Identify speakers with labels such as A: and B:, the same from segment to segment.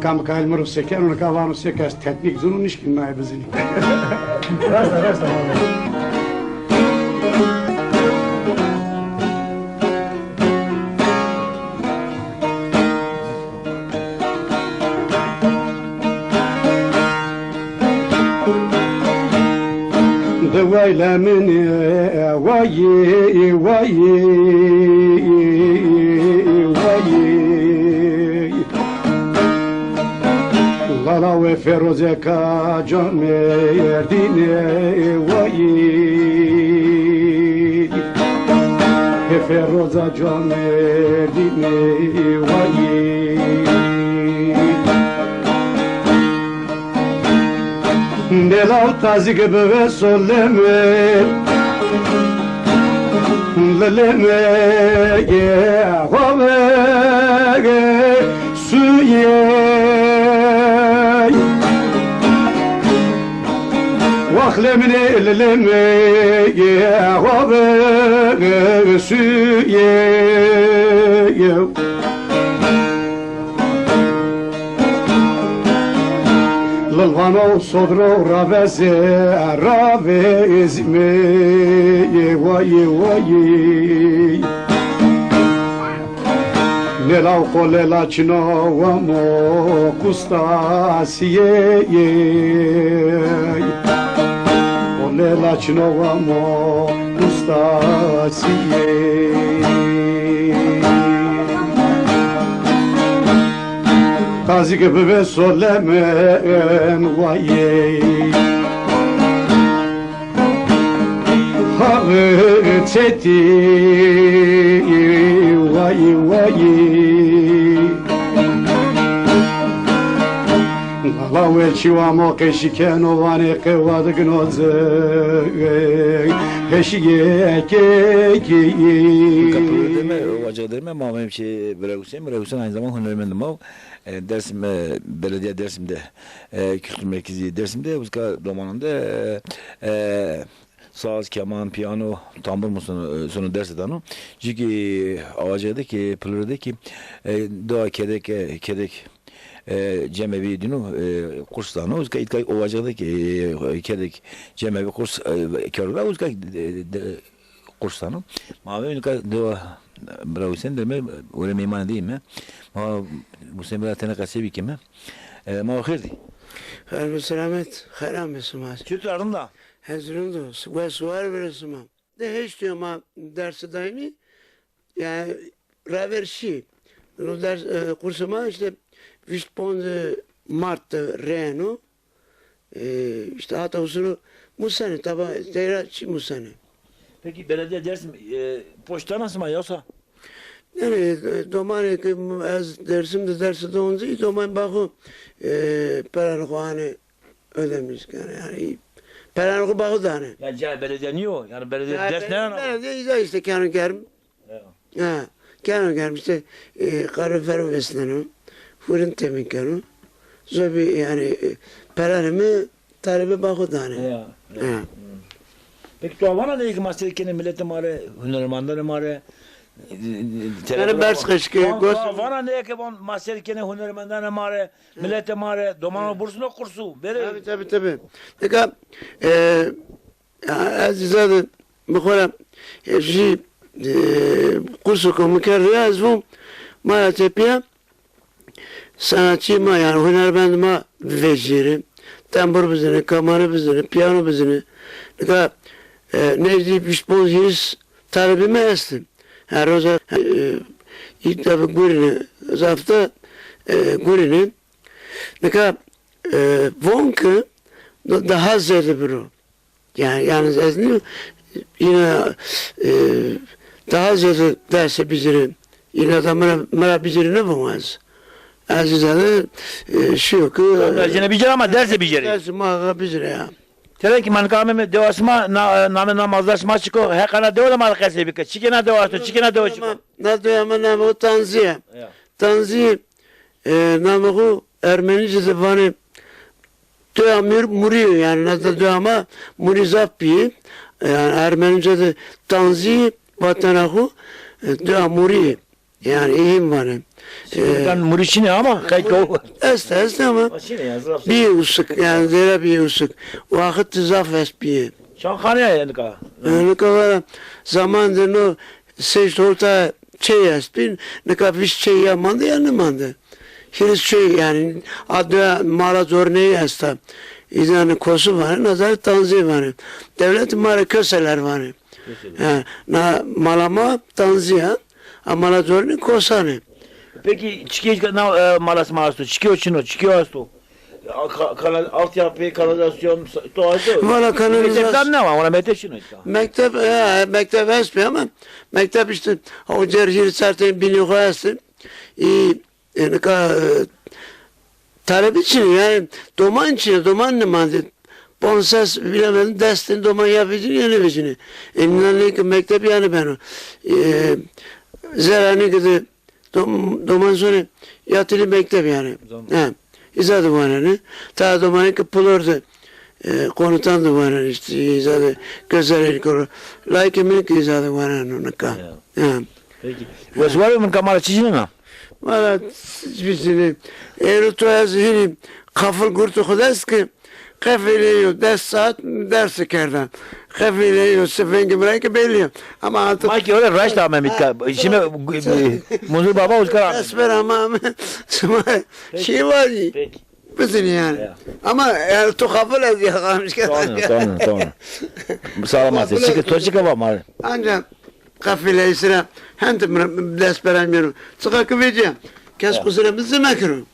A: kam kalmır seker onu kavanı seker teknik zunun iş kinay bizim. Rasta. Devaylamini vayi Lala ve feroze kacan merdine vayi Feroza can merdine vayi Nelav tazik beve solleme Leleme ye Havege suye Vahlemine leleme ye Havege suye L'alvano sodro raveze me ye Nella cole la cino uomo custasiye Cole la cino uomo custasiye Tazik bebe solemen vaye Havetseti vaye Galavel çivamo keşikeno vane kevadı gnoze Keşiye keki
B: Kapıda deme mamam şey Bırakısan aynı zamanda hünermendim o Dersim belediye Dersim'de kültür merkezi Dersim'de uzka zamanında saz, keman, piyano, tambur musun sonu ders edano. Çünkü avacıda ki plurada ki doğa kedek cemevi dino kurslarına uzka ilk avacıda ki kedek cemevi kurs körler uzka kurslarına. Mavi ilk doğa bravo sen de mi öyle meyman değil mi? Ma bu sene biraz tane kasebi kime? Ma khirdi.
C: Hayır ve selamet. Hayran besumaz.
B: Çütlarında.
C: Hazırında ve suar veresimam. De hiç diyorum ha dersi dayını yani raverşi. O ders kursuma işte Vişponde Mart'ta Reno işte hatta usunu Musane tabi Teyratçı Musane.
B: Peki belediye dersim poşta nasıl mı yoksa?
C: Yani domani ki az dersimde dersi de onzi domani bakı paranı hani ödemiş yani paranı bakı da hani.
B: Yani belediye niye o? Yani belediye ders ne ana?
C: Belediye işte kanun kerim. Ha kanun kerim işte karı ferveslenim fırın temin kanun. Zobi yani paranı talebe bakı da hani.
B: Peki tuavana değil ki masterkene millete mare hünermanları mare
C: Yani bers kışkı
B: vana ne ki bon masterkene hünermanları mare millete mare domano bursuna kursu bere
C: tabi deka azizade bkhora ji kursu ko mükerrez bu ma tepya sanatçı ma yani hünermend ma veciri tambur bizini kamanı bizini piyano bizini deka Necdi Pişbozyiz talebime estim. Her roza ilk defa Gurini, zafta Gurini. Neka vonku daha zerli bir o. Yani esnim yine daha zerli derse bizleri yine de mera bizleri ne bulmaz. Azizade şu yok.
B: Dersine bicer ama derse biceri.
C: Derse muhakkak bizleri ya.
B: Tere ki man kame devasma name namazlaşma çıko hekana devada mal kese bir çikena devasto çikena devasto çıko.
C: Ne devama namı tanziye. Tanziye namı Ermenice zevani devamır muriyor yani ne devama murizappi yani Ermenice de tanziye vatanahı devam muriyor. Yani iyiyim var.
B: Ben Muriçini ama kayıt o.
C: Este ama
B: Maşine ya zıraf.
C: bir usuk yani zera bir usuk. Vakit zaf esbiye.
B: Şankane yani ka.
C: Ne kadar zamandır no seç orta şey espin ne kadar bir şey yamandı yanımandı. Şimdi şey yani adı mala zorneyi esta. İzanı kosu var, nazar tanzi var. Devlet mara köseler var. Na malama tanzi ha. Mala zorne kosane.
B: Peki çıkıyor na malas marastu. Çıkıyor çino, çıkıyor astu. Altyapı, kanalizasyon, doğası.
C: Valla
B: Mektepten ne var? Ona meteşin işte.
C: Mektep espi ama mektep işte o cerhir serten bini koyarsın. Yani talep için yani doman için doman ne mandı. Ponsas bilemedim destin doman yapıcını yani vicini. Eminenli ki mektep yani ben o. Zerani kızı doman sonra yatılı mektep yani. İzadı bana. Ta domanı ki pulurdu. Konutan da bana işte izadı gözleri koru. Like emin ki izadı bana onu ka.
B: Peki. Ve var mı kamera çizini mi?
C: Valla bizini erutoya zihni kafıl kurtu kudas ki kafile ders saat dersi kerden. Kafile sefen bırakıp belli. Ama artık
B: Maki öyle raş da mı bitka. Şimdi Muzur Baba Uzkar.
C: esmer ama şey var.
B: Peki.
C: Bizim yani. Ama yani tu kafıl ez yakalmış.
B: Tamam. Sağlaması. Çıkı toçika var mı?
C: Ancak kafile sıra hem de ders veremiyorum. Çıkar kıvıcı. Kes kusurumuzu mekru.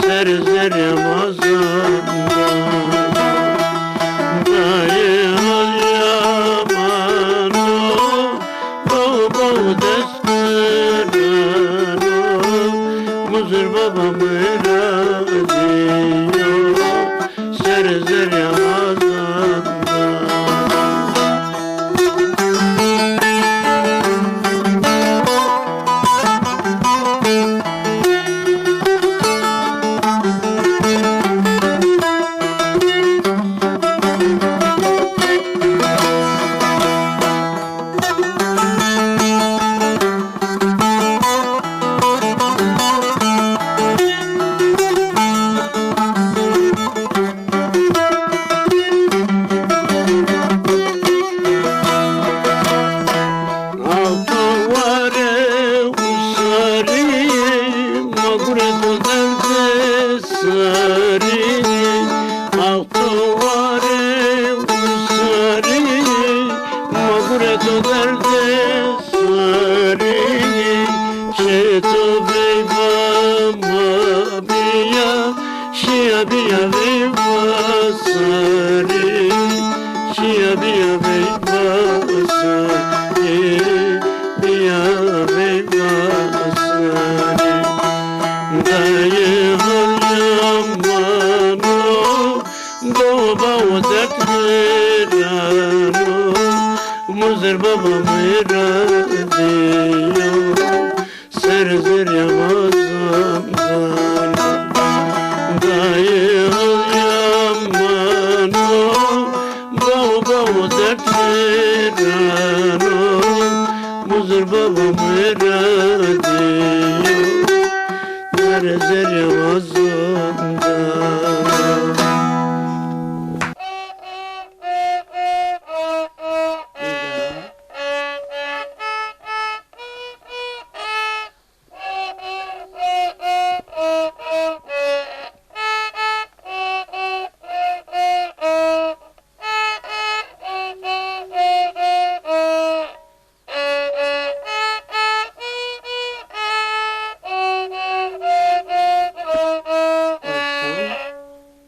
D: Ser yamazım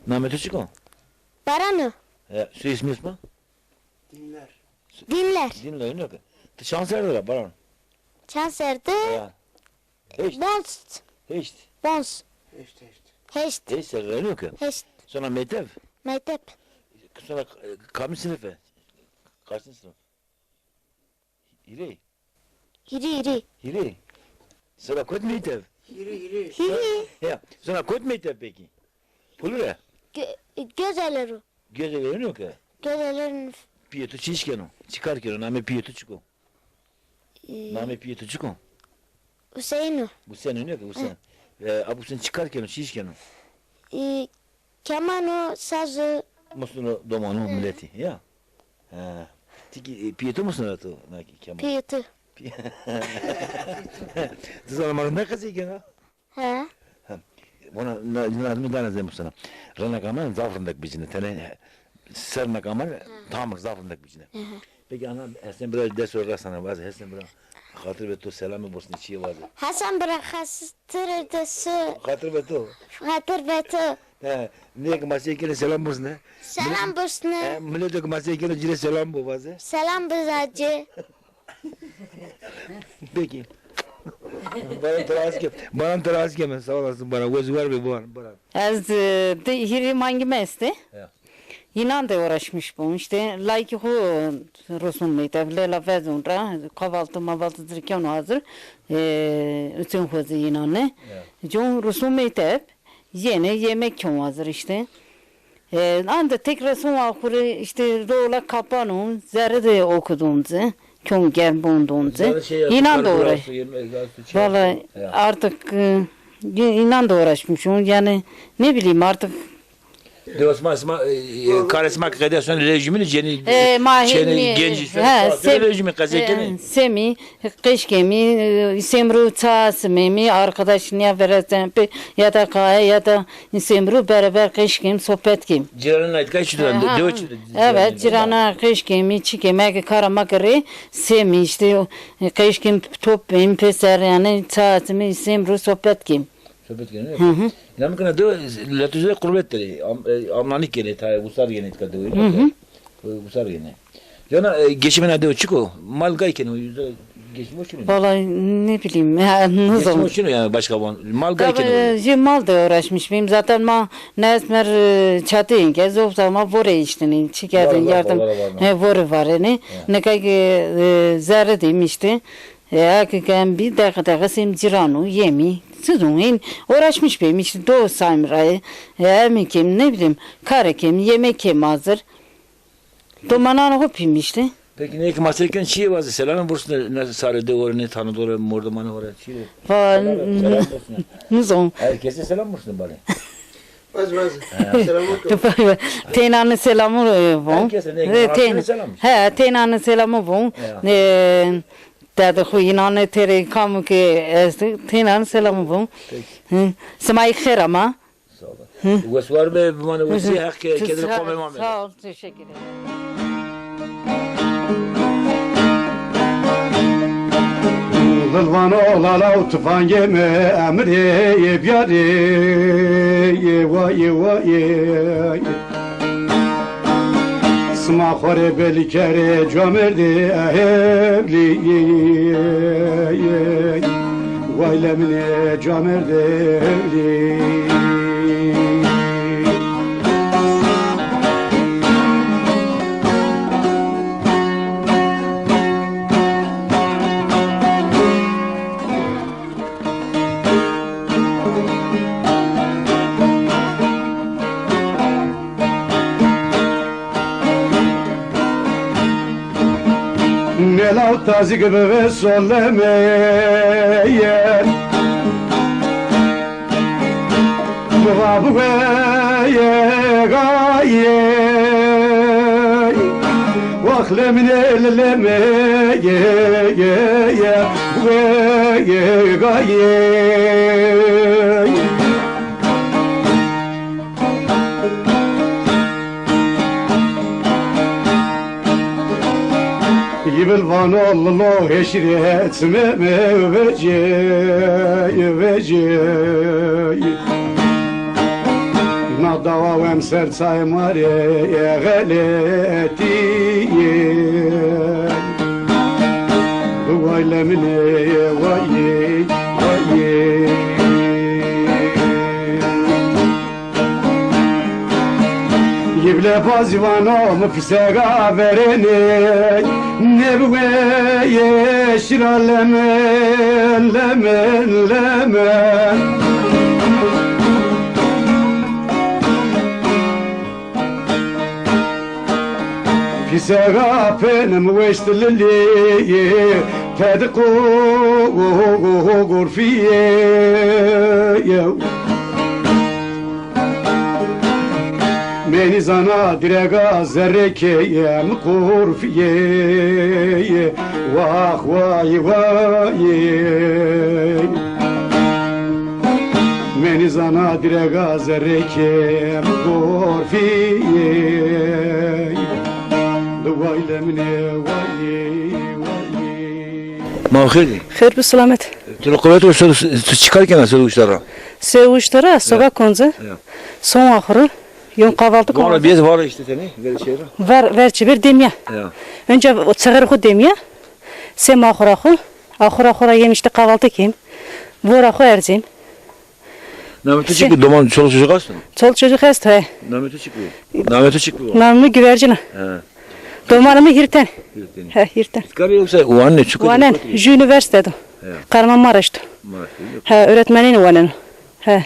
B: Nameti çıkın.
D: Baranı.
B: Su ismi ismi?
C: Dinler.
D: Dinler.
B: Dinle yok. Şans verdiler bana.
D: Çanserde.
B: Ya. Hiç.
D: Bonst.
B: Hiç.
D: Bons.
C: İşte.
D: Heşt.
B: Hiç server yok.
D: Heşt.
B: Sonra mektep.
D: Mektep.
B: Sonra kaç sınıfı? Kaçıncı sınıf? İri.
D: İri.
B: İri. Sonra kod mektep.
C: Yürü.
B: Ya. Sonra kod mektep peki. Pulure.
D: Gözeleri.
B: Gözlerin yok.
D: Gözelerin.
B: Piyetu çişken o. Çıkarken o. Name piyetu çıkın. Name piyetu çıkın.
D: Hüseyin'i.
B: Bu senin yok bu sen. Abu sen çıkarken o çişken o.
D: Kemanı, sazı.
B: Musunu domanu milleti. Ya. Ha. Tiki piyetu musun atı? Naki kemal.
D: Piyatı.
B: Zamanı ne kazıyken ha?
D: Ha.
B: Ona ne dana sana. Rana kaman zafrındak bizine. Tene serna kaman tamır zafrındak bizine. Peki ana sen biraz ders öğret sana bazı sen biraz hatır ve to selamı borsun içiye bazı.
D: Hasan bırakastır edesi.
B: Hatır ve to.
D: Hatır beti.
B: Ne ki masaya gele selam borsun ne?
D: Selam bosne.
B: Millete ki masaya gele cire selam bu bazı.
D: Selam bizacı.
B: Peki. Bana teras keme sağ olasın bana göz var mı bana.
E: Az de hirim hangi meste?
B: Ya.
E: Yinan da uğraşmış bu işte like hu Rusun mektepler la vezunra kahvaltı mavaltı dirken hazır üçün huzu yinan ne? John Rusun mektep yine yemek kön hazır işte. Anda tek Rusun ahuru işte rola kapanın zerre de okuduğumuz. Kön gel bulunduğumuz. Yinan da uğraş. Vallahi artık inan da uğraşmışım yani ne bileyim artık
B: Devasma karesma kadasyon rejimini jeni genci rejimi kazekeni
E: semi kışkemi semru tasmemi arkadaşın ya veresen ya da kaya ya da semru beraber kışkem sohbet kim
B: ciranın ait kaç döç
E: evet cirana kışkemi çikeme karamakri semi işte kışkem top peser yani tasmi semru sohbet kim
B: sohbet gene nam kana do latüze kurbetleri amlanik gene ta usar gene kadı usar gene yana geçimin adı çıko mal gayken o yüzde geçmiş mi
E: vallahi ne bileyim nasıl
B: geçmiş mi yani başka mal gayken
E: tabii mal da uğraşmış benim zaten ma nesmer çatıyın kez o zaman vore işte çıkardın yardım vore var ne kay zerre demişti hakikaten bir dakika semciranu yemi sizin uğraşmış benim işte doğu saymırayı kim ne bileyim kare kim yemek kim hazır domananı hopim işte.
B: Peki ne ki masayken şey vardı selamın bursunda ne sarıdı oraya tanıdı oraya mordamanı oraya şey
E: Nuzon.
B: Herkese selam bursunda bari.
C: Vaz. Selamünaleyküm.
E: Tenanın selamı bon.
B: Herkese ne selam.
E: He tenanın selamı bon. Dada huyinane tere kamu ke tenanın selamı bon. Semay khairama.
B: Sağ ol. Vesvar be bana vesi hak kedre komemam.
E: Sağ ol teşekkür ederim.
A: Gılvan olala tufan yeme emri yebiyari ye Sma khore belikere cömerdi ehli Vaylemine cömerdi ehli tazik ve sollemeye Muhabbe gaye Vaklemin ellemeye gaye Yibel vanollo heşret me vece Nadava vem sertsay mare galeti Vaylemine vaye Yible pazivano mfisega verene Nebüye şiraleme leme Fisega penem vestlili Tedku gurfiye Beni zana direga zerrekeyem kurfiye Vah vay Beni zana direga zerrekeyem kurfiye Duvaylemine
B: Mavhedi.
E: Xeyr bu selamet.
B: Telekuvvet olsa çıkarken söylüşler.
E: Sevuşlara sabah konza. Son ahırı. Yon kahvaltı
B: Var
E: konza.
B: bir var işte seni. Ver şeyler.
E: Ver çibir demya.
B: Ya.
E: Önce o çağırı ku demya. Sem ahıra ku. Ahıra yemişti kahvaltı kim. Vora ku erzim.
B: Nameti çıkıyor. Doman çoluk çocuk açtın.
E: Çoluk çocuk hasta he.
B: Nameti çıkıyor. Nameti çıkıyor.
E: Namı güvercin.
B: He.
E: Domanımı hirten. He hirten.
B: Çıkarıyor yoksa o anne çıkıyor.
E: Vanen, ju üniversitede. Kahramanmaraş'ta. He, öğretmenin vanen. He.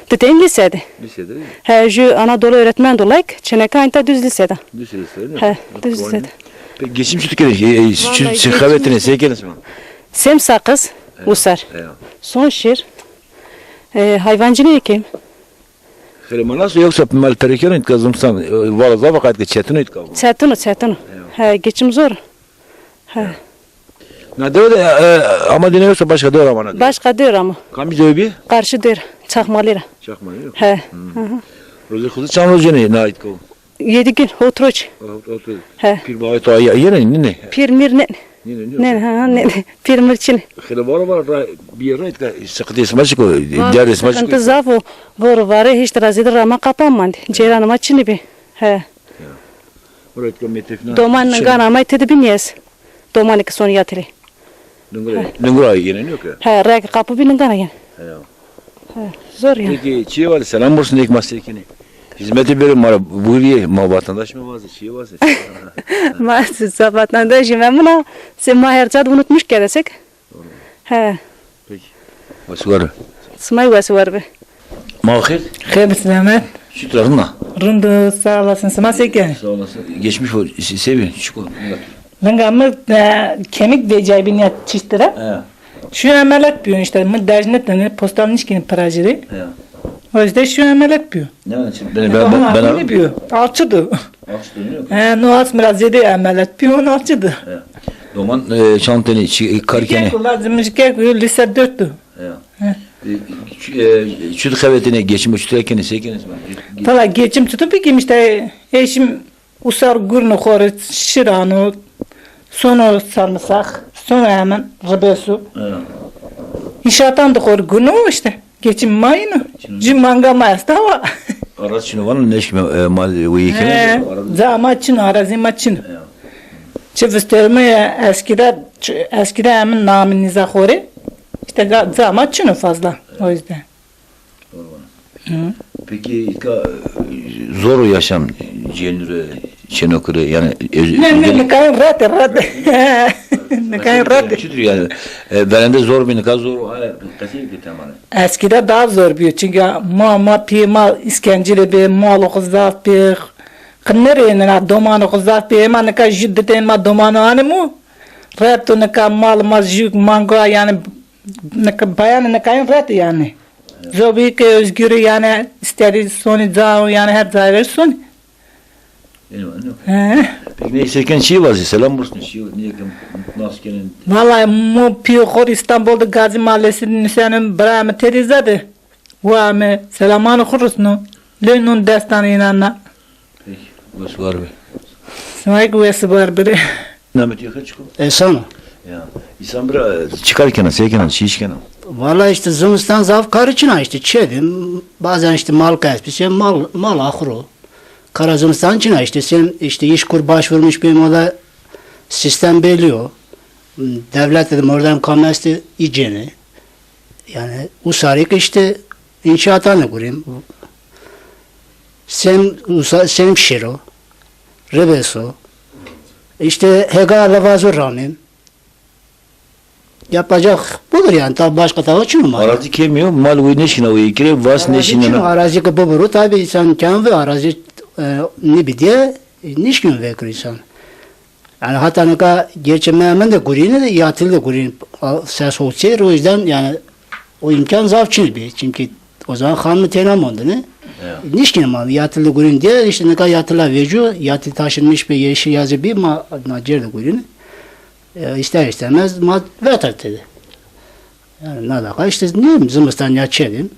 E: Tüteyin lisede.
B: Lisede değil mi?
E: He, ju Anadolu öğretmen dolayık. Çenekay'da düz lisede.
B: Lisede değil mi?
E: He, düz lisede.
B: Peki geçim çocukları, şikavetine sevkeniz mi?
E: Sem sakız, usar. Son şir. Hayvancılığı ekeyim.
B: Hele nasıl yoksa mal perekenin kazımsan var da vakat geçetin it kavu.
E: Çetini. He, geçim zor. He.
B: Na de ama dine yoksa başka da ama na.
E: Başka diyor ama.
B: Kam bir bir?
E: Karşı diyor. Çakmalıra.
B: Çakma yok.
E: He.
B: Rozu kuzu çam rozu ne na it kavu.
E: 7 gün oturuç. He.
B: Bir bayi to yene ne?
E: Pirmir ne? Ne? Pirmir çin.
B: Hele var bir yere sıkıntı ismaçık o. Diğer ismaçık.
E: Sıkıntı zafu. Var hiç razıdır ama kapanmadı. Ceyranıma çini bir. He.
B: Oraya metefina.
E: Doman ganama itedi binyes. Doman iki son yatırı.
B: Nungura yene yok ya.
E: He, rek kapı binin gana yani. He. Zor ya.
B: Peki çiğ var selam olsun ilk mastekini. Hizmeti verin bana buyuruyor ma vatandaş mı varsa çiğ varsa.
E: Mas vatandaşım ben buna sen mahercat unutmuş geresek. He.
B: Peki. Vasuvar.
E: Smay var be.
B: Mahir.
F: Xeyr selamet.
B: Şu tarafına.
F: Rundu sağ olasın. Sema seken.
B: Sağ olasın. Geçmiş o seviyor. Şu
F: Langamı kemik ve caybiniyat çiştire.
B: He.
F: Şu ameliyat yapıyor işte. Mı dernetten postal nişkinin paracırı.
B: He.
F: O yüzden şu ameliyat yapıyor.
B: Ne için? Ben
F: yapıyor. Alçıdı.
B: Alçıdı.
F: No asmira zede ameliyat yapıyor. Onu alçıdı.
B: Doman çanteni karkene.
F: Lazım ki lise 4'tü.
B: Şu khavetine geçim uçturakene sekeniz mi?
F: Valla geçim tutup ki işte eşim usar gurnu khore şiranu sonra sarımsak sonra hemen rıbesu. İnşaattan da khore gurnu işte. Geçim mayını. Cimanga mayasta hava.
B: Aras şunu var mı neşme mal uyuyken?
F: Zamaçın arazi maçın. Çevüsterme eskide hemen namın nizakhore. İşte zamaçın fazla o yüzden.
B: Peki zor yaşam cenure çenokure yani
F: ne kadar rahat. Ne kadar rahat.
B: Çünkü yani berende zor bir ne kadar zor hayır kesinlikle tamam.
F: Eskide daha zor bir çünkü ma iskenceli bir mal kızaf bir kınere ne domanı kızaf bir ma ne kadar jiddeten ma domanı anı mu Reto ne ka mal mazjuk manga yani ne ka bayan ne kayın ret yani. Zobi ki özgürü yani istediği sonu zao yani her zahir sonu.
B: Peki ne isterken şey var, selam olsun. Şey niye ki nasıl gelen?
F: Vallahi mu piyokor İstanbul'da Gazi Mahallesi'nin senin Brahmi Terizade. Vame selamanı kurusnu. Lönün destanı inanna.
B: Peki, burası var be.
F: Svay güvesi var biri.
B: Namet yakın çıkıyor.
G: Sana.
B: Ya, insan bir çıkarken, seyken, şişken.
G: Valla işte zımıstan zaf karıçına işte çedim. Bazen işte mal kesmiş, mal ahuru. Kara zımıstan içine işte sen işte iş kur başvurmuş benim o da sistem belliyor. Devlet dedim oradan kalmazdı iceni. Yani usarik işte inşaathanı kurayım. Senin şiro. Rebeso. İşte hega lavazur ramim. Yapacak budur yani. Tabi başka tabi açılmıyor.
B: Arazi kemiyor, mal uyu neşine uyu kire, vas neşine.
G: Arazi ki buburu tabi insan kendi ve arazi ne bir diye niş gün vekir insan. Yani hatta ne kadar geçmeyemen de kuruyunu da yatılı da kuruyunu ses olsaydı o yüzden yani o imkan zavçın bir. Çünkü o zaman kanlı tenam oldu ne? Niş gün mal yatılı kuruyunu diye işte ne kadar yatıla veriyor. Yatı taşınmış bir yeşil yazı bir macer de kuruyunu. İster istemez vetat dedi. Yani ne alaka işte ne bileyim zımıstan yaçedim.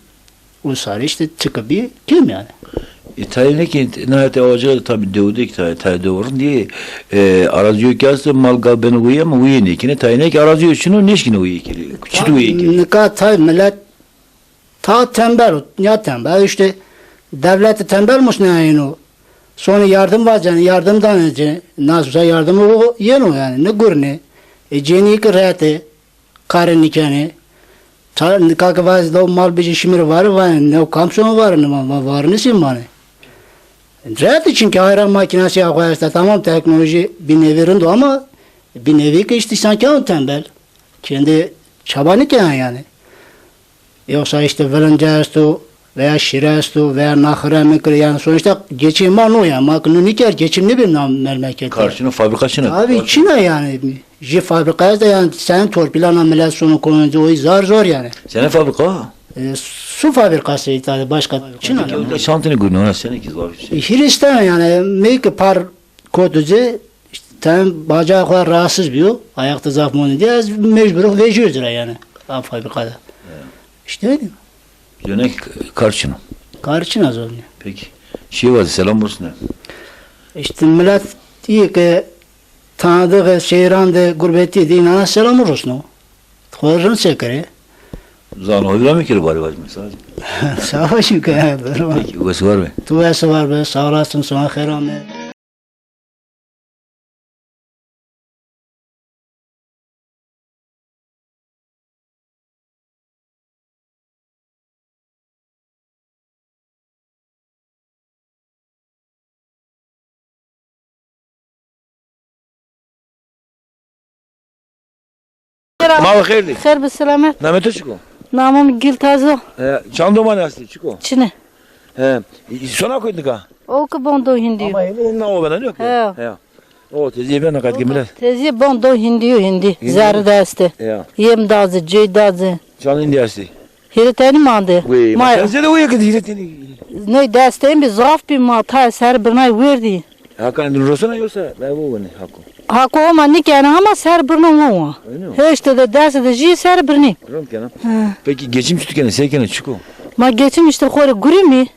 G: Uluslararası işte çıkıp bir kim yani.
B: Tayine ki nihayet olacağı tabi devde ki tayi doğurun diye arazi yok yazdı mal gal beni uyuyor ama uyuyor ne ki tayine ki arazi yok şunu neşkine uyuyor ki küçük uyuyor ki.
G: Ne kadar tabi millet ta tembel ya tembel işte devleti tembelmiş ne yani o. Sonra yardım var yani yardımdan önce nasılsa yardımı o yen o yani ne gurne. Cenik rete karın nikane. Nikah vazda o mal bir şimir var ne o kamsonu var ne var ne sim var. Rete çünkü ayran makinesi yapıyorsa tamam teknoloji bir nevirinde ama bir nevi ki işte sanki o tembel. Kendi çabanık yani. Yoksa işte verincestu veya şirestu veya nahremikri yani sonuçta geçim var o yani. Makını niker geçimli bir memleket.
B: Karşına fabrikasını.
G: Abi içine yani. Ji fabrikaya da yani senin torpilan amelasyonu konunca o zor yani.
B: Senin fabrika?
G: Su fabrikası tabi başka Çin'e.
B: Peki şantını görün ona senin ki var.
G: Hristiyan yani meyke par koducu tam bacağı kadar rahatsız bir ayakta zafmonu diye mecbur veriyoruz yani fabrikada. İşte öyle.
B: Yönek karşına.
G: Karşına zor.
B: Peki. Şey var selam olsun.
G: İşte millet iyi ki tanıdığı şehirande gurbeti dinana selam olsun. Koyarın sekere.
B: Zan hoyla mı kiri bari var mesela?
G: Savaş yukarı.
B: Peki uvası var mı?
G: Tuvası var be sağ olasın sana herame.
B: Mal hayırlı.
E: Xeyr bi selamet.
B: Namet çıkıyor.
E: Namım Gültazo.
B: Çandoman aslı çıkıyor.
E: Çine.
B: Sona koyduk ha.
E: O ki bondo hindi.
B: Ama ne o bana yok.
E: He.
B: O tezi ben nakat gemile.
E: Tezi bondo hindi. Zar daste.
B: Ya.
E: Yem dazı, cey dazı.
B: Çan indi aslı.
E: Hireteni mande.
B: Ve sen de o yakın hireteni.
E: Ne dasteyim bir zaf bir mata ser birnay verdi.
B: Hakan Rosana yoksa ben bu ne hakkı.
E: Hako ama ne yani ama ser birnay o. Heşte de derse de ji ser birni.
B: Rom kenan. Peki geçim tutkene seykene çıkıyor.
E: Ma geçim işte kore guri mi?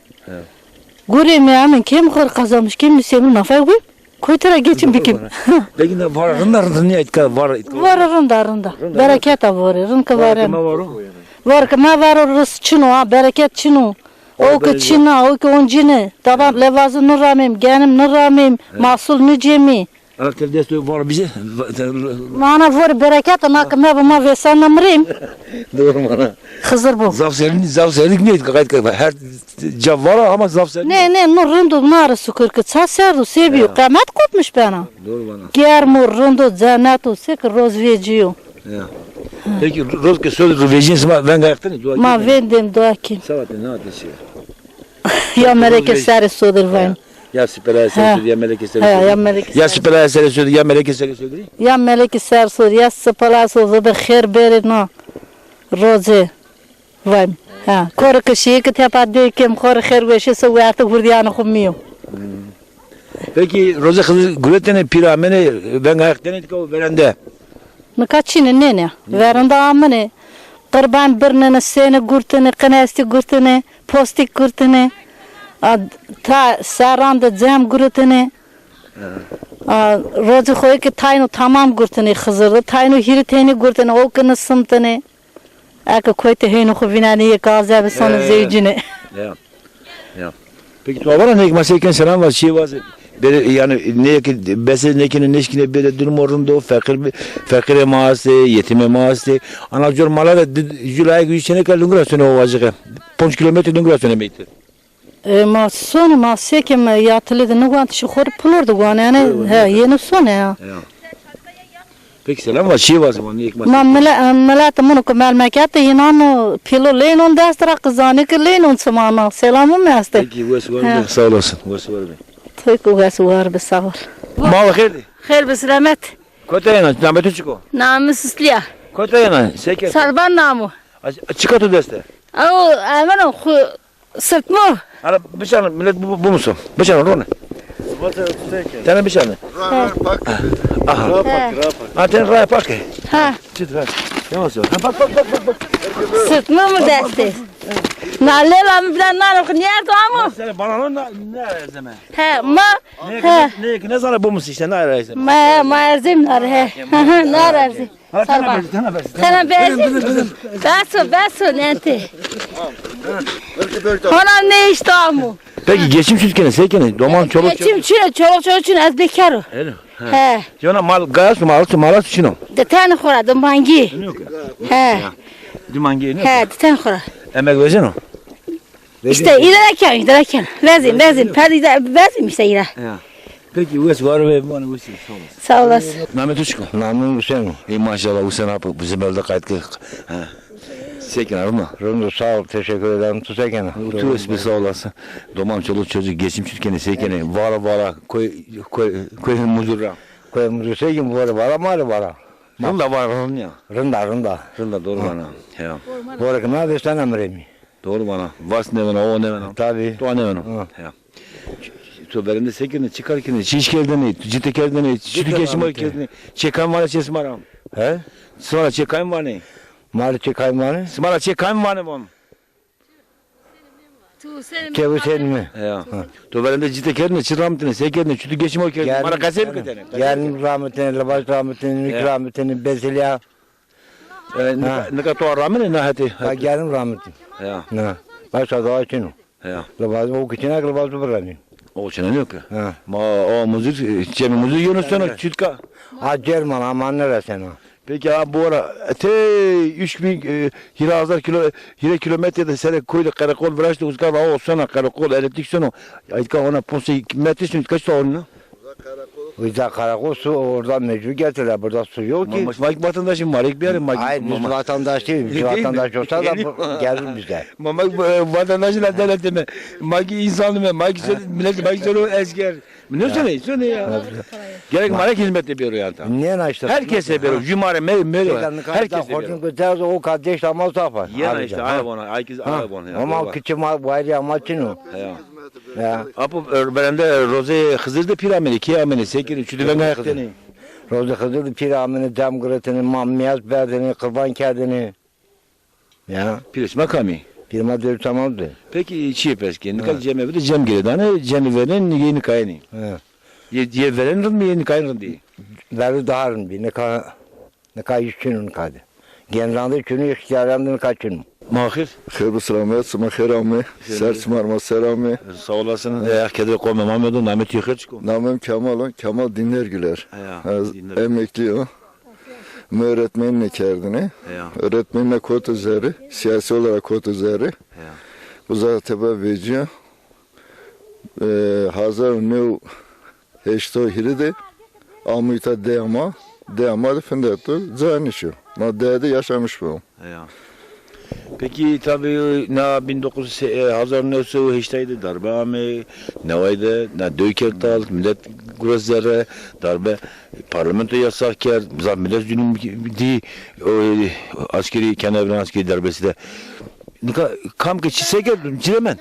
E: Guri mi amen kim kor kazanmış kim senin nafay koy? Koytara geçim bikim.
B: Peki ne var rında niye etka var etka.
E: Var rında. Bereket var rınka var.
B: Var o.
E: Var ki ma var rız çino ha bereket çino. O ki çina o ki oncine. Taban levazı nıramim genim nıramim mahsul nıcemi.
B: Alter desto var bize.
E: Mana var bereket ama ki ma vesan namrim.
B: Doğru bana.
E: Hızır bu.
B: Zafserlik ne gayet her cevap var ama zafserlik.
E: Ne nur rındu nar sukur ki çaserdu seviyor. Kıyamet kopmuş bana.
B: Doğru bana.
E: Germur rındu zanatu sek rozveciyo.
B: Peki rozke söz revejins ben gayaktın dua.
E: Ma vendim dua ki.
B: Savat ne adresi?
E: Ya mereke sari sodur vayn.
B: Ya Sipelaya seni söyledi ya Meleke seni
E: He,
B: söyledi.
E: ya Meleke
B: Ya Sipelaya seni söyledi ya Meleke seni söyledi.
E: Ya Meleke Sersur, ya Sıpalas oldu da khair beri no. Roze. Vay. Ha, kor kişiyi ki tepa dekim kor khair veşi su artık vurdiyanı kummiyo.
B: Peki Roze kızı Gületene piramene ben ayak denedik o verende.
E: Nakaçini ne? Veranda amene. Qurban birnini seni gurtini, qinasti gurtini, postik gurtini. Ta saranda cem gurtini. Rozi khoy ki taynu tamam gurtini khızırdı. Taynu hiriteni gurtini o kını sımtini. Aka koyte heynu khubinani gazabe sonu zeycini.
B: Ya. Peki tuavara ne masayken selam var şey var. Yani ne ki bese nekinin neşkine böyle durum orunda fakir maası yetime maası anacor malada Julay güçene kalıngra sene o vacığı 5 kilometre düngra sene meytir.
E: Ma sonu ma sekem yatılıdı ne guant şu khor pulurdu guan yani he yeni sonu ya.
B: Peki selam var şey var zaman ne
E: Ma melat bunu kemal mekat yinano pilo lenon dastra kızanı ki lenon samana selamı meste.
B: Peki vası var sağ olasın vası var.
E: Tek uğası var be sağ ol.
B: Mal khirdi.
E: Khair be selamet.
B: Kotayana nametu çıko.
E: Namusliya.
B: Kotayana seker.
E: Sarban namu.
B: Çıkatu deste.
E: Au amano sırtmo.
B: Ara bıçağın millet bu musun? Bıçağın rone. Tane bıçağın. Aha. Aten raya pak.
E: Ha.
B: Çıt Yavaş yavaş. Bak.
E: Sırtmo mu deste? Nalela mı bilen nalo knyerto amu?
B: Sen bana ne zeme?
E: He ma. He.
B: Ne sana bu musun işte ne arayısın?
E: Ma erzim nar he. Nar erzim. Sarban. Sana bezim. Baso nente. Ona ne işte amu?
B: Peki geçim sütkene seykene doman çoluk
E: Geçim çoluk çocuk az bekaro.
B: Öyle.
E: He.
B: Yona mal gayas malas çino.
E: De tane khora de mangi. He.
B: Dimangi ne?
E: He de tane khora.
B: Emek vereceksin o.
E: İşte ilerken. Vezim. Vezim işte ila.
B: Peki uğraş var ve bana bu şey
E: Sağ olasın.
B: Mehmet Uçko.
H: Namın Hüseyin.
B: İyi maşallah Hüseyin abi bizim elde kayıtlı. Sekin abi mi?
H: Rındı sağ ol, teşekkür ederim. Tüsekene.
B: Tu ismi sağ olasın. Domam çoluk çocuk geçim sütkene seykene. Vara koy muzurra.
H: Koyumuz Hüseyin var.
B: Rında var onun ya.
H: Rında.
B: Rında doğru bana. Ya.
H: Vara kına destan emremi.
B: Doğru bana. Vas ne bana o ne bana.
H: Tabii.
B: Tu ne bana. Ya. Tu berende sekene çıkarken çiş keldene, ciddi keldene, sütü geçim var keldene. Çekan var çesim var.
H: He?
B: Sonra çekan var ne?
H: Mali çekaymanı.
B: Smara çekan var ne bon?
H: Kevu sen mi?
B: Ya. Tu berende ciddi keldene, çıramtene, sekene, sütü geçim var keldene. Bana kasem kedene.
H: Yarın rahmetine, labaj rahmetine, rahmetine, bezilya.
B: Ne kadar tu aramene ne hati?
H: Bak yarın rahmetine.
B: Ya.
H: Ne? Başka doğa için o.
B: Ya.
H: Labaj o kıçına labaj bırakın.
B: O çene ne yok ya?
H: Ha.
B: Ma o müzik, cemi müzik yönetsene çütka.
H: Acerman aman neresen o.
B: Peki abi bu ara 3000 hirazar kilometrede sene koydu karakol bıraktı uzkan o sana karakol elektrik sonu ayıtka ona ponse metre şimdi kaç tane?
H: Bizde karakol su oradan mecbur getirdiler. Burada su yok ki.
B: Mike vatandaşım var ilk bir yerim Mike.
H: Hayır biz vatandaş değiliz. Biz vatandaş olsa da gelir bize.
B: Mike vatandaşlar devletime. Mike insanım ben. Mike millet Mike söylüyor esker. Ne söyle ya. Gerek marek hizmet yapıyor yani.
H: Niye açtı?
B: Herkes yapıyor. Cumare herkes yapıyor.
H: O kardeş ama tapar.
B: Yana işte ayabona. Herkes ayabona.
H: Ama küçük var ya maçın o. Ya.
B: Apo öğrenende Roze Hızır'da piramidi, kıyameni, sekini, çüdüven ayakteni.
H: Roze Hızır'da piramidi, cam gıratını, mamiyaz berdini, kurban kerdini. Ya.
B: Piris makami.
H: Firma diyor tamamdı.
B: Peki çiğ peski. Ne kadar cem evde cem geri dane cem veren yeni kayni. Ye veren rın mı yeni kayın diye.
H: Verir dağırın bir ne kadar işçinin kadı. Genranda çünü ihtiyarlandığını kaçın.
B: Mahir.
I: Xeyr selamet, sıma xeyr amı, serçmarma serami.
B: Sağ olasın. Kedi koyma Mehmet'in Mehmet yıkır çıkıyor.
I: Namım Kemal Dinlergüler. Emekli o. Öğretmenle kerdini. Öğretmenle kod üzeri, siyasi olarak kod üzeri. Bu zaten veciye. Hazır ne heşto hiride. Amita deyama da fındıktı. Zanişo. Maddede yaşamış bu.
B: Peki tabii ne 1900'de darbe ama ne vardı ne döykertal millet grozları darbe parlamento yasakken millet dünüm di askeri kenevren askeri darbesi de kam ki çise geldim ciremen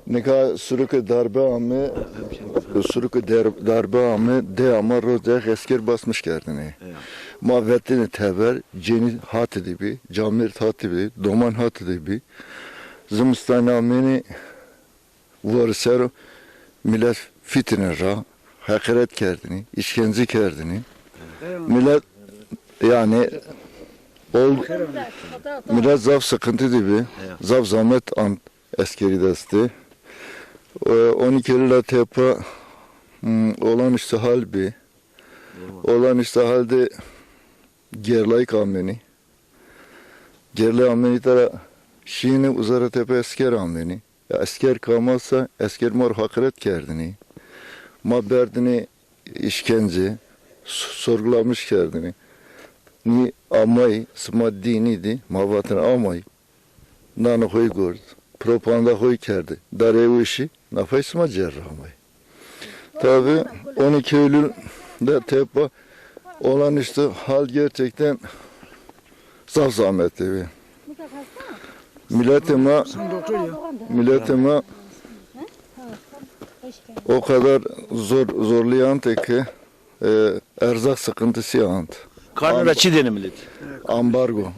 I: Nika sürükü darbe amı de ama rozak esker basmış kendini. Muhabbetini teber, ceni hat edibi, camir hat edibi, doman hat edibi. Zımıstan ameni varsero millet fitne ra, hakaret kerdini, işkence kerdini. Millet yani millet zaf sıkıntı dibi, zaf zahmet an askeri desti. 12 yılda tepe olan işte hal bir. Olan işte halde gerlay kameni. Gerlay ameni tara şiine uzara tepe esker ameni. Esker kalmazsa esker mor hakaret kerdini. Ma berdini işkence sorgulamış kerdini. Ni amay sıma diniydi. Ma vatan amay. Nana koy gördü. Propaganda koy kerdi. Darevi işi nafay sıma cerrahmay. Tabi 12 Eylül'de tepe olan işte hal gerçekten zaf zahmetli bir. Milletime o kadar zorlayan ki erzak sıkıntısı yandı.
B: karnıraçı deni millet.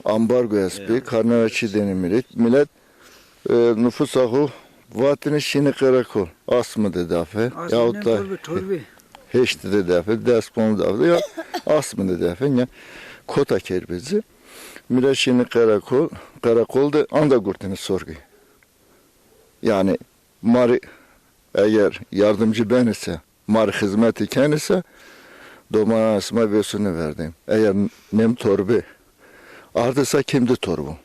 I: Ambargo espi, karnıraçı deni millet nüfus ahu vatini şini karakol asmı dedafe yahut da heşti dedafe despon dedafe ya asmı dedafe ya kota kerbezi millet şini karakol da anda gurtini sorgu yani mari eğer yardımcı ben ise mari hizmeti ken ise domana asma vesunu verdim eğer nem torbe ardıysa kimdi torbu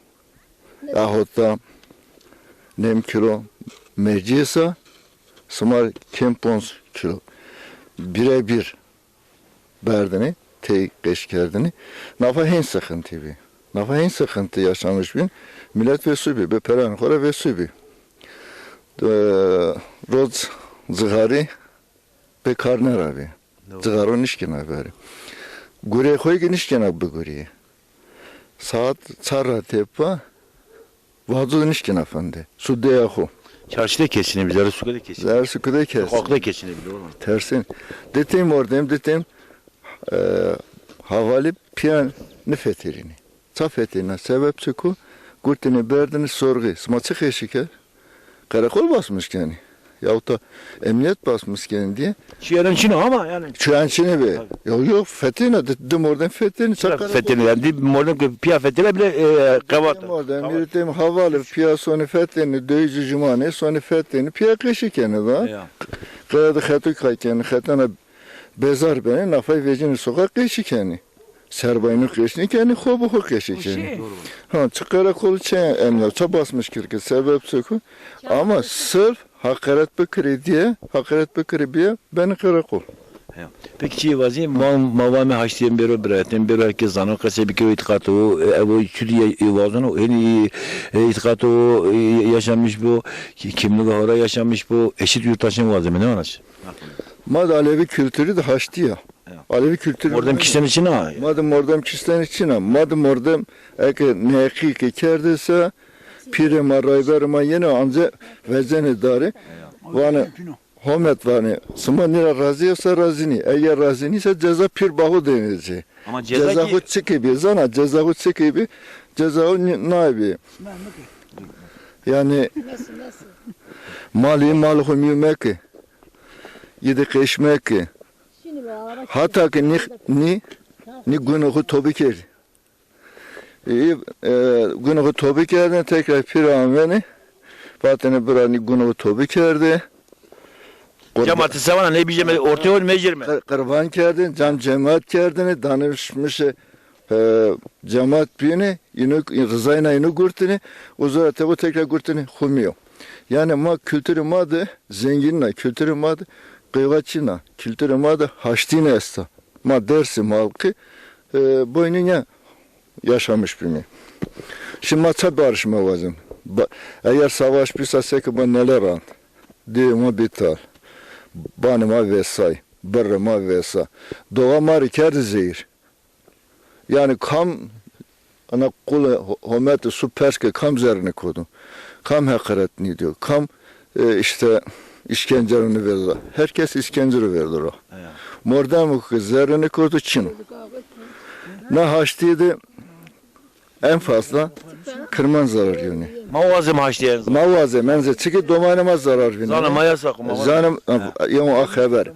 I: yahut da nem kilo meclisa smar kempons kilo birebir berdini tey geçkerdini nafa hen sıkıntı bi nafa hen sıkıntı yaşanmış bin millet ve subi be peran kora ve subi roz zıgari be karner abi zıgaro nişkina bari gure koy genişkina bu gure saat çarra tepa vazo nişkina fande su deyahu
B: Çarşıda kesinebilir, Zarısuka'da kesinebilir.
I: Zarısuka'da kesinebilir.
B: Sokakta kesinebilir oğlum.
I: Tersin. Detem oradayım, havali piyan nefeterini. Safeterine sebep çıkı, gurtini berdini sorgu. Smaçık eşike, karakol basmış yani. Yahut da emniyet basmış yani diye.
B: Çiğeren Çin'o ama yani.
I: Çiğeren Çin'e be. Yok fethine, dedim oradan fethine.
B: Fethine yani, dedim oradan piya fethine bile kavata.
I: Dedim oradan, yürüteyim havali piya sonu fethine, döyücü cumane, sonu fethine, piya kışık yani da. Kayada xətu kayken, xətana bezar beni, nafay vecini sokak kışık yani. Serbayını kışık yani, xobu kışık yani. Ha, çıkara kolu çeyen emniyet, basmış kirki, sebep sökü. Ama sırf hakaret bekiri diye, hakaret bekiri diye beni karakol.
B: Peki çiğ vazi, mavame haştiyen bero biraten, bero herkes zanı, kase bir kere itikatı o, evo çürü vazonu, hani itikatı o yaşanmış bu, kimlik ahara yaşanmış bu, eşit yurttaşın vazı mı, ne anlaş?
I: Mad Alevi kültürü de haştı ya. Alevi kültürü.
B: Oradan kişilerin içine ha.
I: Madım oradan kişilerin içine, madım oradan, eğer nehki kerdiyse, pire marayberima yine anca vezeni dari, vani, Homet vani, sıma nira razıysa razini, eğer razini ise ceza pir bahu denilecek.
B: Ama ceza
I: ki... çıkıbi, zana ceza çıkıbi, ceza naibi. Yani malı humyumeki, yedi keşmeki, hatta ki ni günahı tobi ker. Günahı tobi kerden tekrar pir amveni, vatani birani günahı tobi kerdi.
B: Cemaat-i sevana ne bileceğim ortaya ol mecirme.
I: Kurban kerdin, cemaat kerdini, danışmış cemaat bini, rızayna inu gurtini, uzara tebu tekrar gurtini humiyo. Yani ma kültürü madı zenginna, kültürü madı kıyvaçina, kültürü madı haştine esta. Ma dersi malkı boynunya yaşamış bimi. Şimdi maça barışma lazım. Eğer savaş bilse seki ben neler an. Diyuma bital. Banıma vesay. Bırrıma vesa. Doğama rikerdi zehir. Yani kam ana kulu hometi su perske kam zerini kodum. Kam hakaretini diyor. Kam işte işkencerini verdi. Herkes işkenceri verdi o. Mordan mı zerini kodu Çin. Ne haçtıydı en fazla kırman zarar yani.
B: Mavazım haşlayan.
I: Mavazı menze çünkü domanıma zarar veriyor.
B: Zanım ayasak.
I: Zanım yani o haber.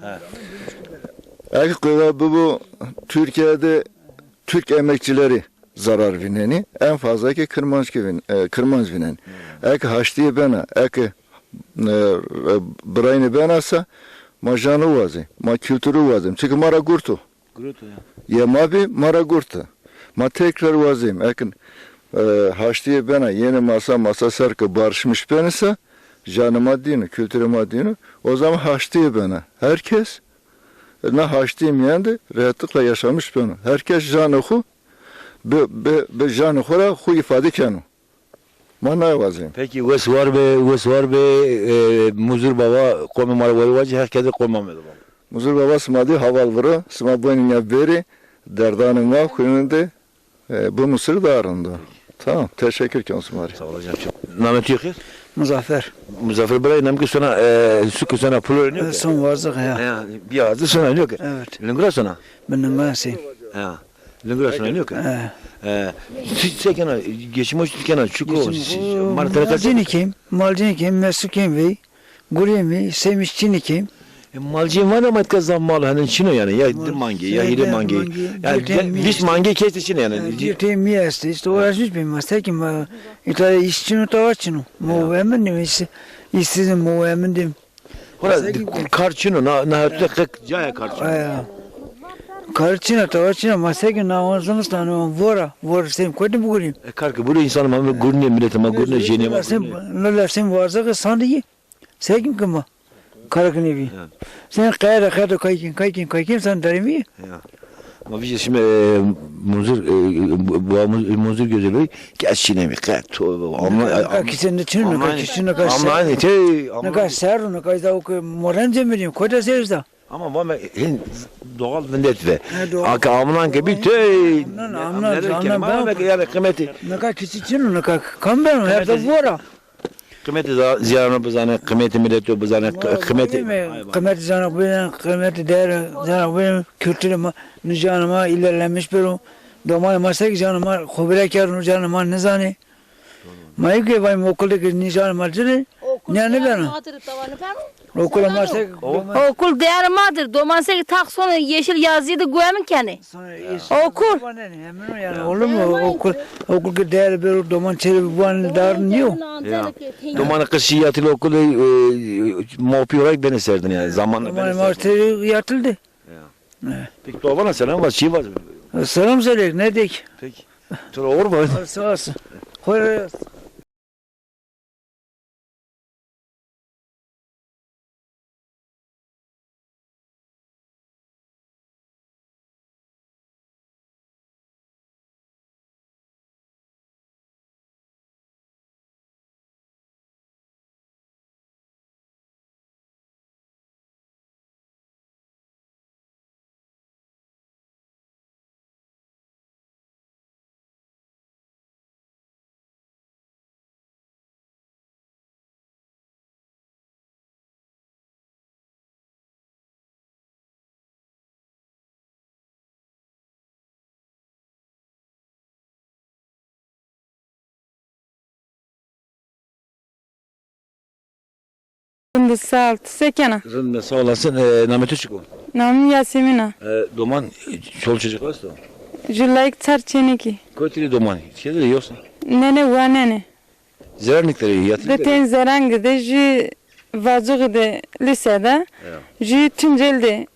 I: Bu Türkiye'de Türk emekçileri zarar vineni en fazla ki kırmaz vinen. Eki haçtığı bana, eki brayını benasa ma janı vazı, ma kültürü vazım. Çünkü mara gurtu.
B: Gurtu ya.
I: Ya mabi mara gurtu. Ma tekrar vazım. Ekin haçtığı bana yeni masa sarkı barışmış benasa janıma dini, kültürüme dini. O zaman haçtığı bana. Herkes ne haçtığım yendi rahatlıkla yaşamış bana. Herkes janı hu be janı hura hu ifade kenu. Mana vazim.
B: Peki vesvar be muzur baba komi marwari vacı herkese koymadı baba.
I: Muzur baba smadi haval vuru sma boynunya beri derdanın var kuyununda bu Mısır dağarında. Tamam teşekkür ederim Osmari.
B: Sağ olacağım. Namet yok ya.
G: Muzaffer.
B: Muzaffer Bey namki sana su sana pul oynuyor.
G: Son varzık ya.
B: Bir ağzı sana oynuyor ki.
G: Evet.
B: Lingra sana.
G: Benim nasıl?
B: Ha. Lingra sana oynuyor ki. Sen kana geçim hoş kana çuko.
G: Malcini kim? Malcini kim? Mesu kim ve? Guremi, semişçini kim?
B: Malcıyım var ama kazan mal hani Çino yani ya mangi ya hile mangi. Yani biz mangi kesti Çino yani.
G: Diyete mi este? İşte uğraşmış benim hasta kim? İtalya işçini tavaçını. Muhemen ne ise işsizim muhemen dem.
B: Hora kar Çino na hatta kak caya kar Çino.
G: Karçina tavaçina masaki na onzamız tane vora sen koydum bugün.
B: Kar ki bu insan ama gurne millet ama gurne jeni ama.
G: Sen varsa ki sandığı. Sen kim ma? Karakını bir. Sen kayda kaykin sen derimi?
B: Ama biz şimdi muzur gözleri geçine mi kat
G: ama kişinin içinde kaç
B: ama
G: ne kaç ser ne kaç da o moranca mı koyda serza.
B: Ama bu doğal vendet ve aka amnan ki bir tey amnan ben yani kıymeti
G: ne kaç kişinin ne kaç kamber hep de vora.
B: Kıymeti ziyaretine bazane kıymeti milleti bazane
G: kıymeti zana kıymeti değer zana kültürüme nicanıma ilerlemiş bir domay masak canıma khubra kar canıma ne zane mai ke vay mokuldaki nicanıma cire ne ben okul masak
J: okul değer madır domansek tak sonra yeşil yazıydı güvemin kendi okul
G: yani olur mu okul ke değer bir doman çeri bu an dar niyo
B: doman kışiyatıyla okulu mopi olarak ben eserdin yani zamanla ben
G: eserdin yatıldı.
B: Peki doğana selam var, şey var.
G: Selam söyle, ne dik?
B: Peki. Sonra olur mu?
G: Sağ olsun. Koyarız.
J: Rında sağ ol. Sekena.
B: Rında sağ olasın. Nameti çıkıyor.
J: Namım Yasemina.
B: Doman çoluk çocuk var mı?
J: Julayk çarçeneki.
B: Koytili doman. Şeyde de yoksa.
J: Nene var nene.
B: Zernikleri yatırıyor.
J: Zaten zerangı da ji vazığı da lisede. Ji Tunceli'de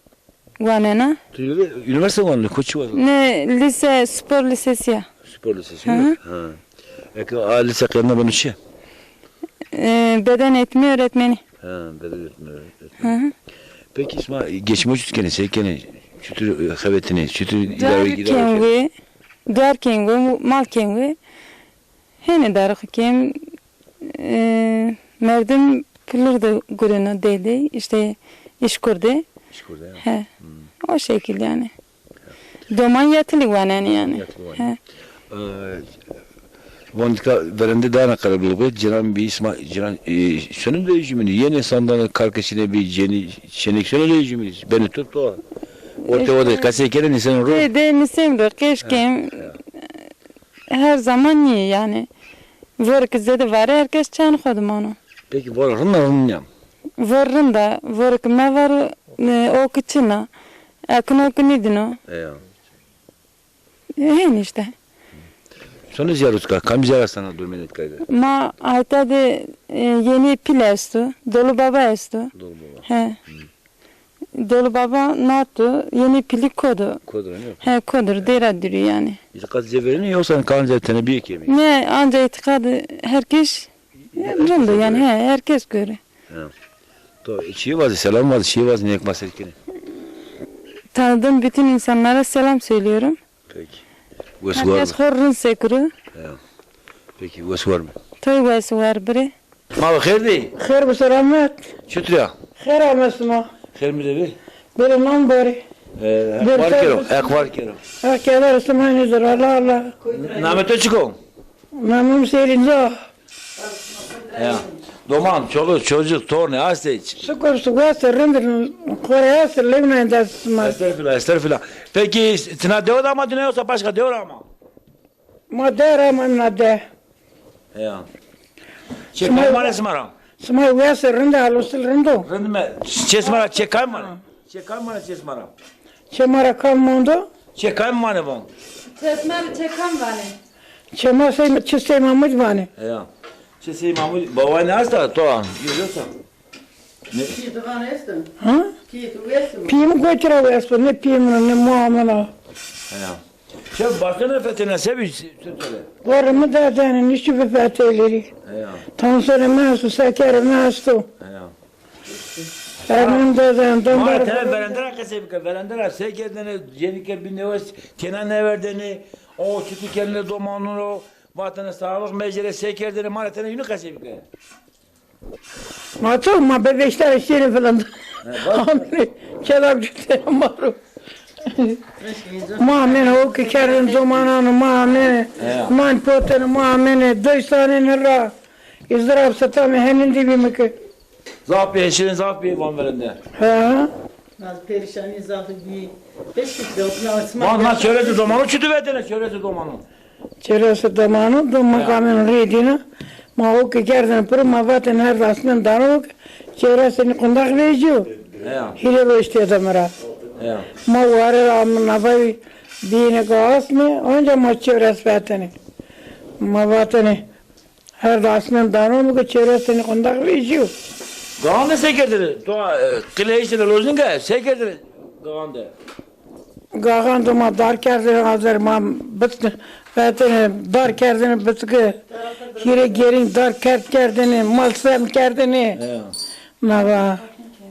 J: var nene.
B: Tunceli üniversite var. Koçu var.
J: Ne lise spor lisesi ya.
B: Spor lisesi mi? Ha. Peki lise kıyımda bunu şey.
J: Beden eğitimi öğretmeni.
B: Beden eğitimi öğretmeni. Peki İsmail geçmiş üçgeni, sekeni, şutur havetini, şutur ileri
J: Derken ve mal kengi Hene darık kim merdim pulurdu gurunu dedi. İşte iş kurdu.
B: İş kurdu ya.
J: He. O şekilde yani. Doman yatılı var yani. He.
B: Vandika verende daha ne kadar bulup Ciran bir isma Ciran şunun da yüzümünü yeni sandanın karkasına bir jeni şenek şunun da yüzümünü beni tut o. Ortada kasekeren insan ro.
J: De nisemdir keşke her zaman iyi yani. Vork zede var herkes çan kodum onu.
B: Peki varın ya.
J: Varın da vork ma var o kıçına. Akın o kınidino.
B: Ya.
J: Hen işte.
B: Sonra ziyaretka kam ziyaret sana durmenet kaydı.
J: Ma ayta de yeni pilestu. Dolu baba estu.
B: Dolu baba.
J: He. Dolu baba natu yeni pili kodu.
B: Kodur ne?
J: He kodur dera dürü yani.
B: İtikat zeverini yoksa kanca tenebiye kemi.
J: Ne anca itikadı herkes rındı yani he herkes göre.
B: To şey var selam var şey var ne ekmaserkini.
J: Tanıdığım bütün insanlara selam söylüyorum.
B: Peki. Wes var.
J: Herkes horrun sekuru.
B: Peki wes var mı?
J: Toy wes var bre.
B: Ma khairdi.
F: Khair bu selamet.
B: Şükrü.
F: Khair amasma.
B: Khair mi dedi?
F: Bir nan bari.
B: Akvar kero.
F: Akadar istemani zar Allah.
B: Nameto çıko.
F: Namım seyrinza.
B: Ya. Doman, çoluk, çocuk, torne, hasta.
F: Şükür suğası rındır. Koreya sırlığına dasma.
B: Estağfurullah. Peki, tina deor ama düne yoksa başka deor ama?
F: Madera mamnade.
B: Ya. Çekay mı esmara?
F: Smay uyası rındı alusul rındı.
B: Rındı mı? Çesmara çekay mı? Çekay mı çesmara?
F: Çemara kalmondu.
B: Çekay mı ne bu?
J: Çesmeri çekan bani.
F: Çema say çistey mamud bani.
B: Ya. Çesey Mahmut, baba ne hasta? Toğan, görüyorsan. Ne?
F: Ha? Piyim koçra uyası ne piyim ne muamela.
B: Ya. Şef başka ne fethine sevi söyle.
F: Varımı da denen işi bir fethileri.
B: Ya.
F: Tansere mesu sekere mesu.
B: Ya.
F: Ermin deden
B: Mara
F: döndür.
B: tele verendera kasebika verendera sekedene jenike bir nevas kenan ne verdeni o çıtı kendine domanın o vatanı sağlık meclisi sekerdeni mara tele yünü kasebika.
F: Matıl ma bebekler şirin falan. Amine kelab gitti maru. Muamene o ki kerin zamanını muamene. Man potene muamene. Dıştane nera. İzdirap satame henin dibi mi ki?
B: Zafi eşinin zafi van verende.
F: Ha?
K: Naz perişani zaten bir 5 kişi okuna
B: Van söyledi domanı çıtı verdene söyledi domanı.
F: Çeresi zamanı da makamen redine. Ma o ki kerin pır ma vaten her rasmen darok. Çeresini kundak veriyor.
B: Ya.
F: Hile lo işte adamara.
B: Ya.
F: Ma varır amına bay dine gaz mı? Onca ma çeres vateni. Ma vateni her rasmen darok ki çeresini kundak veriyor.
B: Gağanda sekerdiri. Doğa kile işine lozunga sekerdiri. Gağanda.
F: Gagan duma dar kerdine hazır ma bıt vateni dar kerdine bıtkı. Hire gerin dar kerdine malsem kerdine.
B: Ya.
F: Ma va.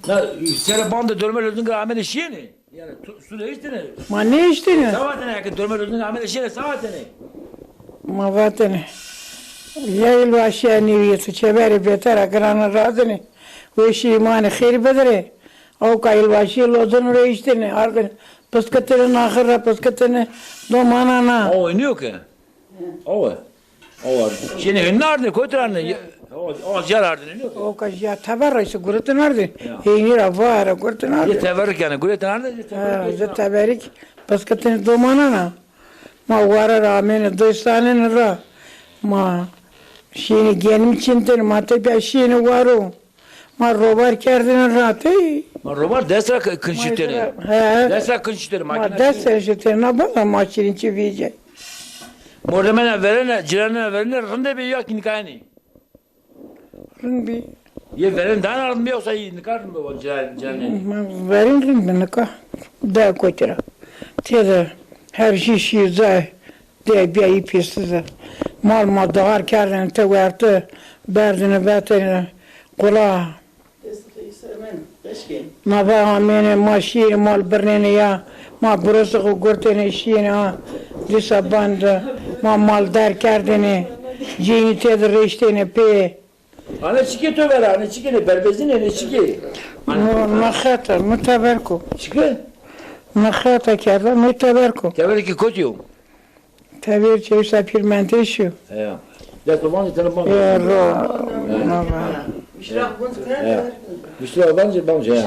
B: Na sere banda dönme lozunga amene şiyeni. Yani su değiştine.
F: Ma ne iştine?
B: Savatene yakın dönme lozunga amene şiyeni savatene.
F: Ma vateni. Yayıl vaşya niviyeti çeberi beter akranı razını. Ve işi imanı khir bedre. O kayıl vaşya lozunu reiştine. Argın pıskatını ahırra pıskatını domanana.
B: O iniyor ki. O. Şimdi hünnardı koyturandı. O jarardı iniyor ki.
F: O kaç ya tabarraysa gurutun ardı. Heyni ravara gurutun ardı.
B: Ye teverik yani gurutun ardı.
F: Ha, tabarik pıskatını domanana. Ma vara ramene dostanın ra. Ma şini genim çintin ma tepe şini varu. Ma robar kerdin ratı.
B: Ma robar desra kınşitleri.
F: Ha.
B: Desra kınşitleri
F: Ma
B: makine.
F: desra şitleri ne bana maçın çivice.
B: Mordemene verene, cirane verene rında bir yok nikahını.
F: Rın bir.
B: Ye veren daha arın bir yoksa iyi nikah mı o cirane?
F: Verin rın bir nikah. Da koçra. Tede her şey zay. De bir ayı pisize. Mal madar kerdin te verdi. Berdine betene. Kula. Ma va amene maşi mal bernene ya. Ma burası gurtene şiine ha. Disa band ma mal der kerdine. Cini tedir reştene pe.
B: Ana çiki to ver, ana çiki ne berbezin ne çiki.
F: Mahata mutaberko.
B: Çiki?
F: Mahata kerda mutaberko.
B: Kever ki koçu.
F: Tabir çevsa pirmente şu.
B: Ya. Ya tamam telefon.
F: Ya ro.
B: Müşteri bence ya.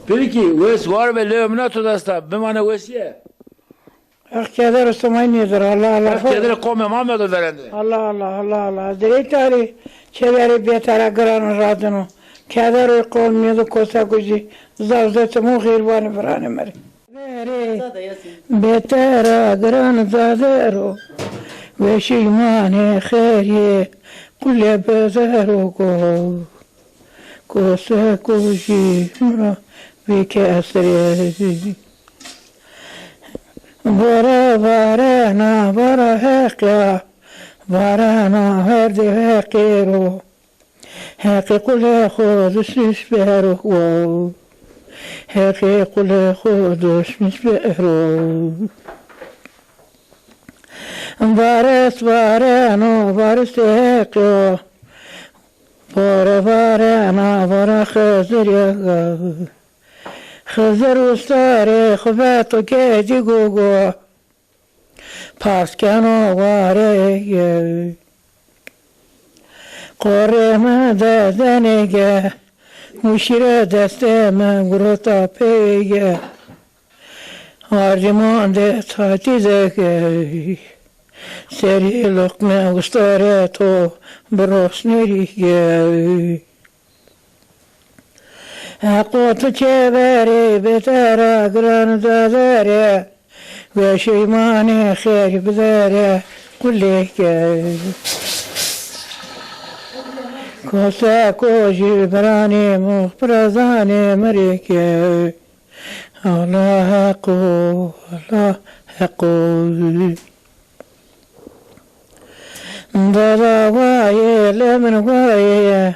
B: Peki, wes var ve leomnato dasta. Bimane vesiye.
F: Akçada Rüstamay nedir? Allah Allah.
B: Kedere kome Muhammed verende.
F: Allah. Direktari çeveri betara granı radını. Kedere kolmiyordu kosa kuzi. Zavzatı mu khirvani verane meri. Betara granı zadero. Ve şeymane kheriye. Kulle bezero ko. Kosa kuzi. Ve kesri. Vara hekya, varana herdi hekiru, heki kule khudus misberu, heki kule khudus misberu. Varis hekya, vara khazir yaga. Khazir ustare khubatu keji gugu Paskano vareye Korema da denege Muşire desteme gruta peye Ardiman de tatizege Seri lokme ustare to brosnerige Akıtı çeveri betara granada zere ve şeymani khir bizere kulleke kosa koji brani muhprazani merike Allah haqqu dada vaye lemin vaye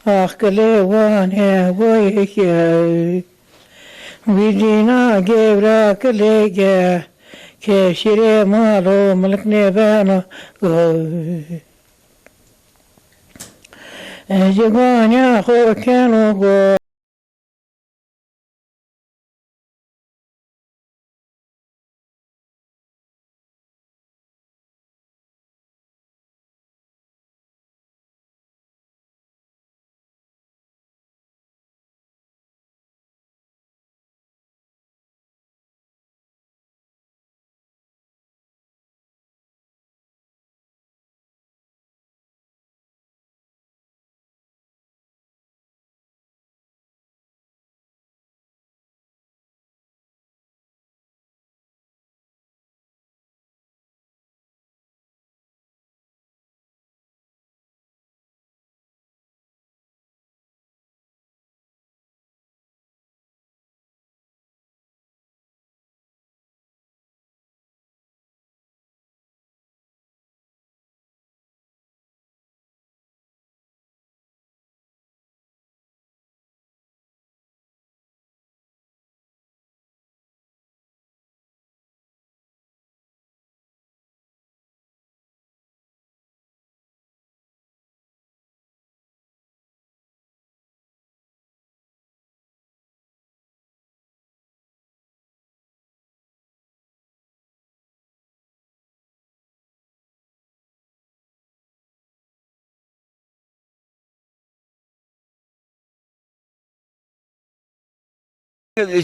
F: Akle wane voye vidina gevra klege keşire malo mulk ne bana ejibanya ho kanu go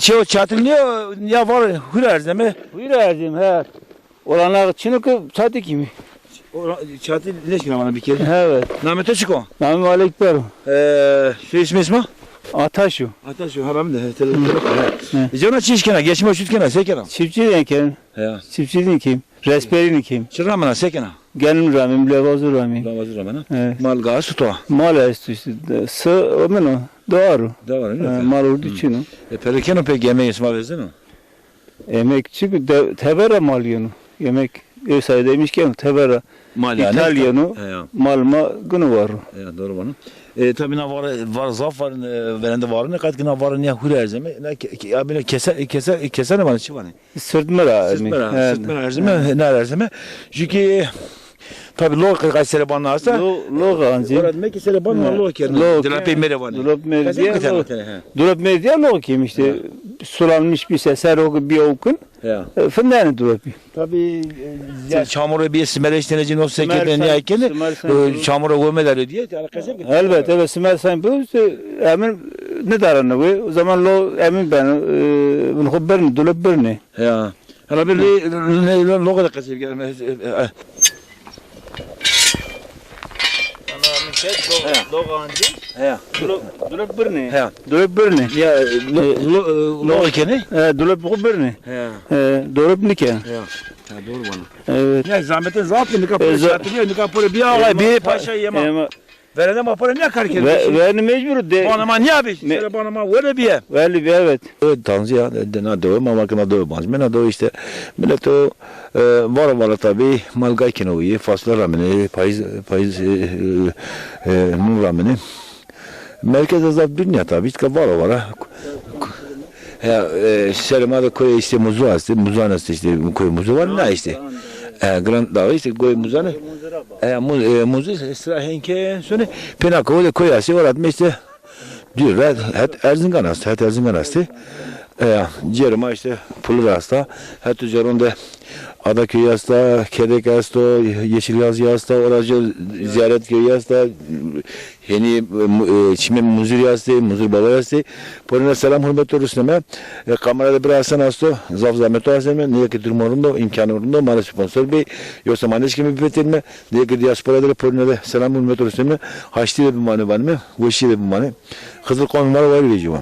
B: Ço çatılıyor ya var hürer değil mi?
L: Hürerdim her. Olanlar çınıkı çatı kimi?
B: Çatı ne için bana bir kere?
L: Evet.
B: Namete çıko.
L: Namı alekber.
B: Şu ismi?
L: Ataşu.
B: Ataşu haram de telefon. Jona çişkena geçme şutkena sekena.
L: Çiftçi denken.
B: Ya.
L: Çiftçi kim? Resperini kim?
B: Çıramana sekena.
L: Gelin ramim levazı ramim.
B: Levazı ramana. Mal gaz tuto.
L: Mal estu işte. Sı omeno. Doğru.
B: Doğru.
L: Mal urdu için.
B: Perekeno pek yemeği isma vezdin o.
L: Yemek çünkü tebera mal yonu. Yemek ev sahibi demişken tebera.
B: Mal yani.
L: İtalyano. Malma günü var.
B: Ya doğru bana. Tabii ne var zaf var verende var ne kat gına var ne hürerzeme ne ya böyle keser ne bana çi var ne
L: sırtmara
B: sırtmara erzeme ne erzeme çünkü tabii lo Kayseri banlarsa.
L: Lo ganzi.
B: Orada demek ki Seleban lo kendi. Dolapi merevani.
L: Dolap merdiye.
B: Kayseri
L: Dolap merdiye lo kim işte sulanmış bir seser o bir okun.
B: Ya.
L: Fındağını dolapi.
B: Tabii çamura bir simere işleneceğin o sekirden nihayken çamura koymaları diye alakası yok.
L: Elbette evet simer sen bu işte emin ne daranı bu o zaman lo emin ben bunu haberini dolap birini.
B: Ya. Hala bir lo kadar kasır gelmez.
L: Dolap birini. Dolap birini.
B: Ya lo kene?
L: Dolap bu birini. Dolap nike.
B: Ya doğru bana.
L: Evet.
B: Ya zahmetin zaten nikapı şartılıyor nikapı bir ağay bir paşa yema. Verene ma para ne karker?
L: Verene mecbur de.
B: Bana ma ne abi? Söyle bana ma öyle bir.
L: Verli bir evet.
B: Tanzi ya na doğru ma makina doğru baz. Mena doğru işte. Millet o var tabii malgay kenoyi fasla ramene payız nur ramene. Merkez azap dünya tabii işte var. Ya Selma'da koy işte muzu astı, muzana işte koy muzu var ne işte. Grand Dağı işte koy muzana. Muzu sıra henke sonra penako da koy astı var atma işte. Diyor hat Erzincan astı. Cerma işte pulur hasta. Hat üzerinde Adaköy hasta, Kedek hasta, Yeşilyazı hasta, Oracı ziyaret köyü hasta, yeni Çimen Muzur hasta, Muzur Baba hasta. Porina selam hürmet olursunme. Kamerada bir hasan hasta, zaf zahmet olursunme. Niye ki durumlarında, imkanı orunda, mali sponsor bey. Yoksa maneş kimi bipetirme. Niye ki diasporada Porina'da selam hürmet olursunme. Haçlı da bir mani var mı? Vuşi da bir mani. Kızıl konumları var vereceğim.